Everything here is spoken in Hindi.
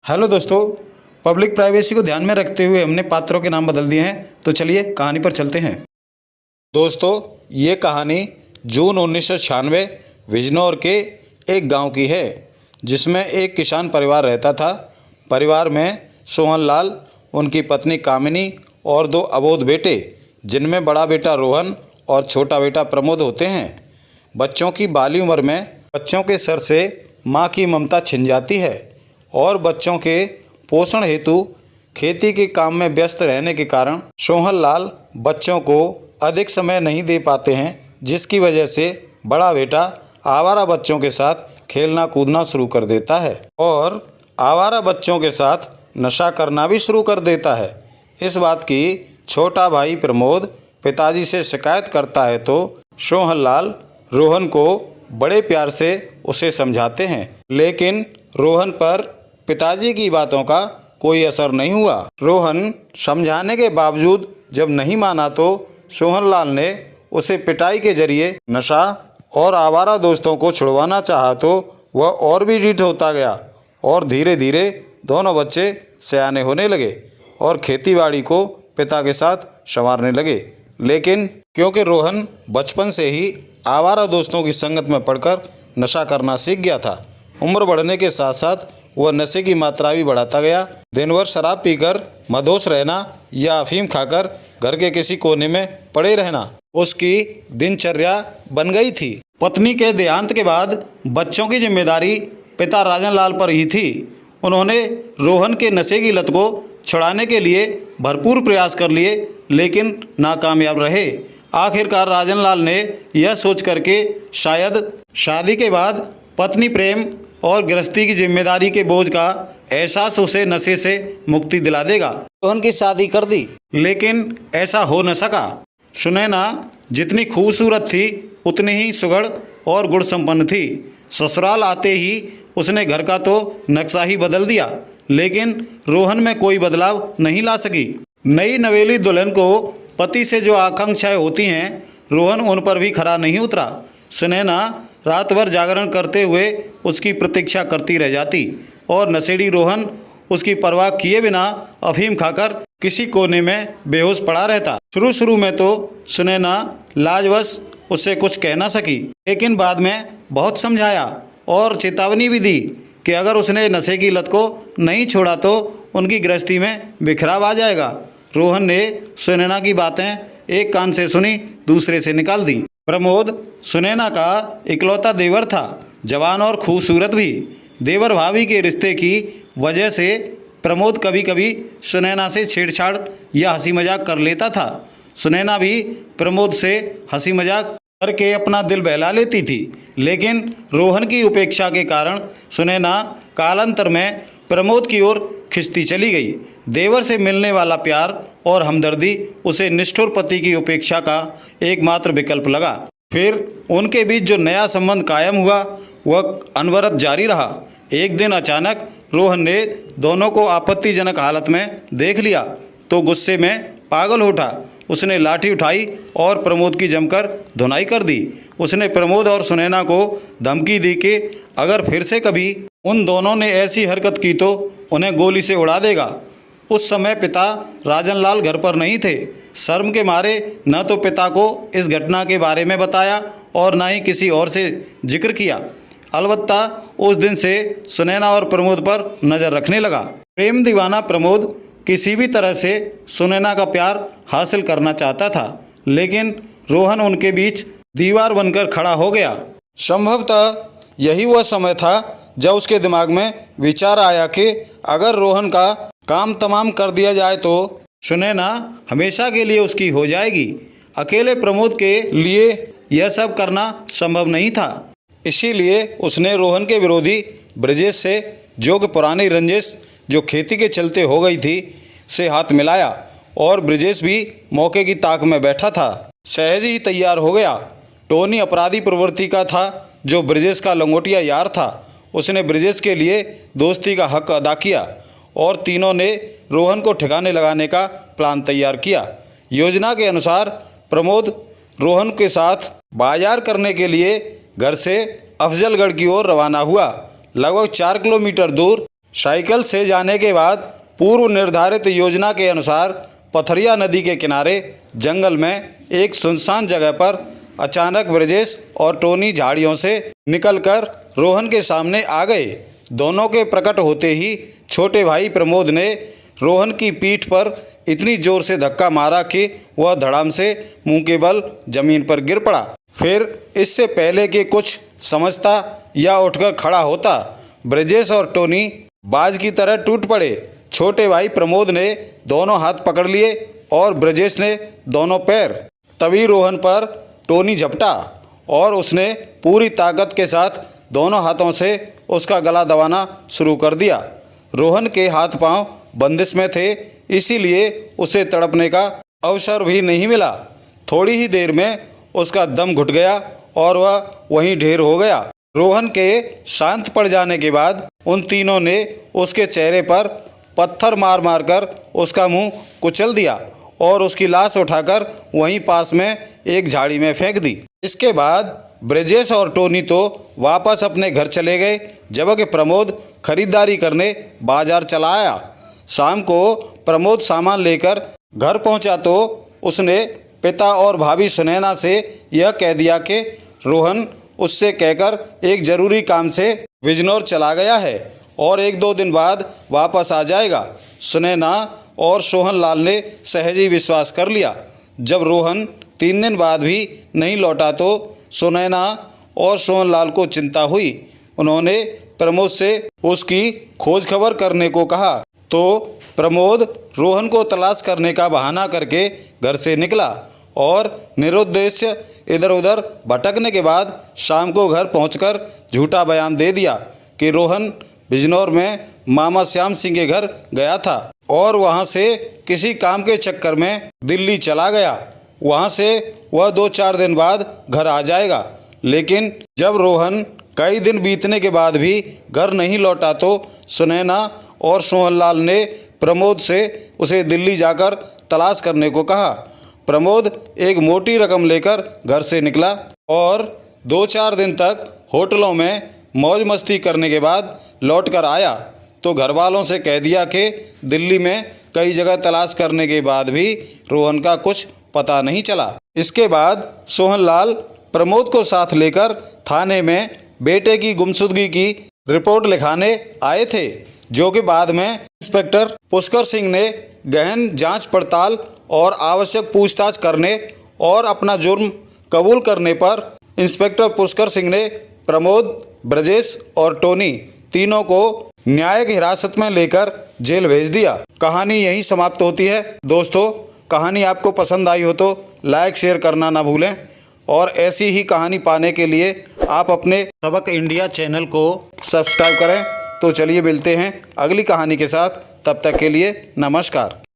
हेलो दोस्तों, पब्लिक प्राइवेसी को ध्यान में रखते हुए हमने पात्रों के नाम बदल दिए हैं। तो चलिए कहानी पर चलते हैं। दोस्तों, ये कहानी जून 1996 बिजनौर के एक गांव की है, जिसमें एक किसान परिवार रहता था। परिवार में सोहनलाल, उनकी पत्नी कामिनी और दो अबोध बेटे, जिनमें बड़ा बेटा रोहन और छोटा बेटा प्रमोद होते हैं। बच्चों की बाली उम्र में बच्चों के सर से माँ की ममता छिन जाती है और बच्चों के पोषण हेतु खेती के काम में व्यस्त रहने के कारण सोहनलाल बच्चों को अधिक समय नहीं दे पाते हैं, जिसकी वजह से बड़ा बेटा आवारा बच्चों के साथ खेलना कूदना शुरू कर देता है और आवारा बच्चों के साथ नशा करना भी शुरू कर देता है। इस बात की छोटा भाई प्रमोद पिताजी से शिकायत करता है तो सोहनलाल रोहन को बड़े प्यार से उसे समझाते हैं, लेकिन रोहन पर पिताजी की बातों का कोई असर नहीं हुआ। रोहन समझाने के बावजूद जब नहीं माना तो सोहनलाल ने उसे पिटाई के जरिए नशा और आवारा दोस्तों को छुड़वाना चाहा तो वह और भी ढीठ होता गया और धीरे धीरे दोनों बच्चे सयाने होने लगे और खेतीबाड़ी को पिता के साथ संवारने लगे। लेकिन क्योंकि रोहन बचपन से ही आवारा दोस्तों की संगत में पड़कर नशा करना सीख गया था, उम्र बढ़ने के साथ साथ वह नशे की मात्रा भी बढ़ाता गया। दिन भर शराब पीकर मदहोश रहना या अफीम खाकर घर के किसी कोने में पड़े रहना उसकी दिनचर्या बन गई थी। पत्नी के देहांत के बाद बच्चों की जिम्मेदारी पिता राजन लाल पर ही थी। उन्होंने रोहन के नशे की लत को छुड़ाने के लिए भरपूर प्रयास कर लिए, लेकिन नाकामयाब रहे। आखिरकार राजन लाल ने यह सोच करके शायद शादी के बाद पत्नी प्रेम और गृहस्थी की जिम्मेदारी के बोझ का एहसास उसे नशे से मुक्ति दिला देगा, रोहन की शादी कर दी। लेकिन ऐसा हो न सका। सुनैना जितनी खूबसूरत थी उतनी ही सुघड़ और गुण संपन्न थी। ससुराल आते ही उसने घर का तो नक्शा ही बदल दिया, लेकिन रोहन में कोई बदलाव नहीं ला सकी। नई नवेली दुल्हन को पति से जो आकांक्षाएं होती हैं, रोहन उन पर भी खरा नहीं उतरा। सुनैना रात भर जागरण करते हुए उसकी प्रतीक्षा करती रह जाती और नशेड़ी रोहन उसकी परवाह किए बिना अफीम खाकर किसी कोने में बेहोश पड़ा रहता। शुरू में तो सुनैना लाजवश उससे कुछ कह ना सकी, लेकिन बाद में बहुत समझाया और चेतावनी भी दी कि अगर उसने नशे की लत को नहीं छोड़ा तो उनकी गृहस्थी में बिखराव आ जाएगा। रोहन ने सुनैना की बातें एक कान से सुनी, दूसरे से निकाल दी। प्रमोद सुनैना का इकलौता देवर था, जवान और खूबसूरत भी। देवर भाभी के रिश्ते की वजह से प्रमोद कभी कभी सुनैना से छेड़छाड़ या हंसी मजाक कर लेता था। सुनैना भी प्रमोद से हंसी मजाक करके अपना दिल बहला लेती थी, लेकिन रोहन की उपेक्षा के कारण सुनैना कालांतर में प्रमोद की ओर खिंचती चली गई। देवर से मिलने वाला प्यार और हमदर्दी उसे निष्ठुर पति की उपेक्षा का एकमात्र विकल्प लगा। फिर उनके बीच जो नया संबंध कायम हुआ वह अनवरत जारी रहा। एक दिन अचानक रोहन ने दोनों को आपत्तिजनक हालत में देख लिया तो गुस्से में पागल उठा। उसने लाठी उठाई और प्रमोद की जमकर धुनाई कर दी। उसने प्रमोद और सुनैना को धमकी दी कि अगर फिर से कभी उन दोनों ने ऐसी हरकत की तो उन्हें गोली से उड़ा देगा। उस समय पिता राजन लाल घर पर नहीं थे। शर्म के मारे न तो पिता को इस घटना के बारे में बताया और न ही किसी और से जिक्र किया। अलबत्ता उस दिन से सुनैना और प्रमोद पर नज़र रखने लगा। प्रेम दीवाना प्रमोद किसी भी तरह से सुनैना का प्यार हासिल करना चाहता था, लेकिन रोहन उनके बीच दीवार बनकर खड़ा हो गया। संभवतः यही वह समय था जब उसके दिमाग में विचार आया कि अगर रोहन का काम तमाम कर दिया जाए तो सुनैना हमेशा के लिए उसकी हो जाएगी। अकेले प्रमोद के लिए यह सब करना संभव नहीं था। इसीलिए उसने रोहन के विरोधी ब्रजेश से, जो कि पुरानी रंजिश जो खेती के चलते हो गई थी, से हाथ मिलाया और ब्रजेश भी मौके की ताक में बैठा था। सहज ही तैयार हो गया। टोनी अपराधी प्रवृत्ति का था जो ब्रजेश का लंगोटिया यार था। उसने ब्रजेश के लिए दोस्ती का हक अदा किया और तीनों ने रोहन को ठिकाने लगाने का प्लान तैयार किया। योजना के अनुसार प्रमोद रोहन के साथ बाजार करने के लिए घर से अफजलगढ़ की ओर रवाना हुआ। लगभग 4 किलोमीटर दूर साइकिल से जाने के बाद पूर्व निर्धारित योजना के अनुसार पथरिया नदी के किनारे जंगल में एक सुनसान जगह पर अचानक ब्रजेश और टोनी झाड़ियों से निकलकर रोहन के सामने आ गए। दोनों के प्रकट होते ही छोटे भाई प्रमोद ने रोहन की पीठ पर इतनी जोर से धक्का मारा कि वह धड़ाम से मुंह के बल जमीन पर गिर पड़ा। फिर इससे पहले कि कुछ समझता या उठकर खड़ा होता, ब्रजेश और टोनी बाज की तरह टूट पड़े। छोटे भाई प्रमोद ने दोनों हाथ पकड़ लिए और ब्रजेश ने दोनों पैर। तभी रोहन पर टोनी झपटा और उसने पूरी ताकत के साथ दोनों हाथों से उसका गला दबाना शुरू कर दिया। रोहन के हाथ पांव बंदिश में थे, इसीलिए उसे तड़पने का अवसर भी नहीं मिला। थोड़ी ही देर में उसका दम घुट गया और वह वहीं ढेर हो गया। रोहन के शांत पड़ जाने के बाद उन तीनों ने उसके चेहरे पर पत्थर मार मार कर उसका मुंह कुचल दिया और उसकी लाश उठाकर वहीं पास में एक झाड़ी में फेंक दी। इसके बाद ब्रजेश और टोनी तो वापस अपने घर चले गए, जबकि प्रमोद खरीदारी करने बाजार चला आया। शाम को प्रमोद सामान लेकर घर पहुंचा तो उसने पिता और भाभी सुनैना से यह कह दिया कि रोहन उससे कहकर एक ज़रूरी काम से बिजनौर चला गया है और 1-2 दिन बाद वापस आ जाएगा। सुनैना और सोहन लाल ने सहज ही विश्वास कर लिया। जब रोहन 3 दिन बाद भी नहीं लौटा तो सुनैना और सोहन लाल को चिंता हुई। उन्होंने प्रमोद से उसकी खोज खबर करने को कहा तो प्रमोद रोहन को तलाश करने का बहाना करके घर से निकला और निरुद्देश्य इधर उधर भटकने के बाद शाम को घर पहुंचकर झूठा बयान दे दिया कि रोहन बिजनौर में मामा श्याम सिंह के घर गया था और वहां से किसी काम के चक्कर में दिल्ली चला गया। वहां से वह 2-4 दिन बाद घर आ जाएगा। लेकिन जब रोहन कई दिन बीतने के बाद भी घर नहीं लौटा तो सुनैना और सोहनलाल ने प्रमोद से उसे दिल्ली जाकर तलाश करने को कहा। प्रमोद एक मोटी रकम लेकर घर से निकला और 2-4 दिन तक होटलों में मौज मस्ती करने के बाद लौट कर आया तो घर वालों से कह दिया कि दिल्ली में कई जगह तलाश करने के बाद भी रोहन का कुछ पता नहीं चला। इसके बाद सोहनलाल प्रमोद को साथ लेकर थाने में बेटे की गुमशुदगी की रिपोर्ट लिखाने आए थे, जो कि बाद में इंस्पेक्टर पुष्कर सिंह ने गहन जांच पड़ताल और आवश्यक पूछताछ करने और अपना जुर्म कबूल करने पर इंस्पेक्टर पुष्कर सिंह ने प्रमोद, ब्रजेश और टोनी तीनों को न्यायिक हिरासत में लेकर जेल भेज दिया। कहानी यहीं समाप्त होती है। दोस्तों, कहानी आपको पसंद आई हो तो लाइक शेयर करना ना भूलें और ऐसी ही कहानी पाने के लिए आप अपने सबक इंडिया चैनल को सब्सक्राइब करें। तो चलिए मिलते हैं अगली कहानी के साथ, तब तक के लिए नमस्कार।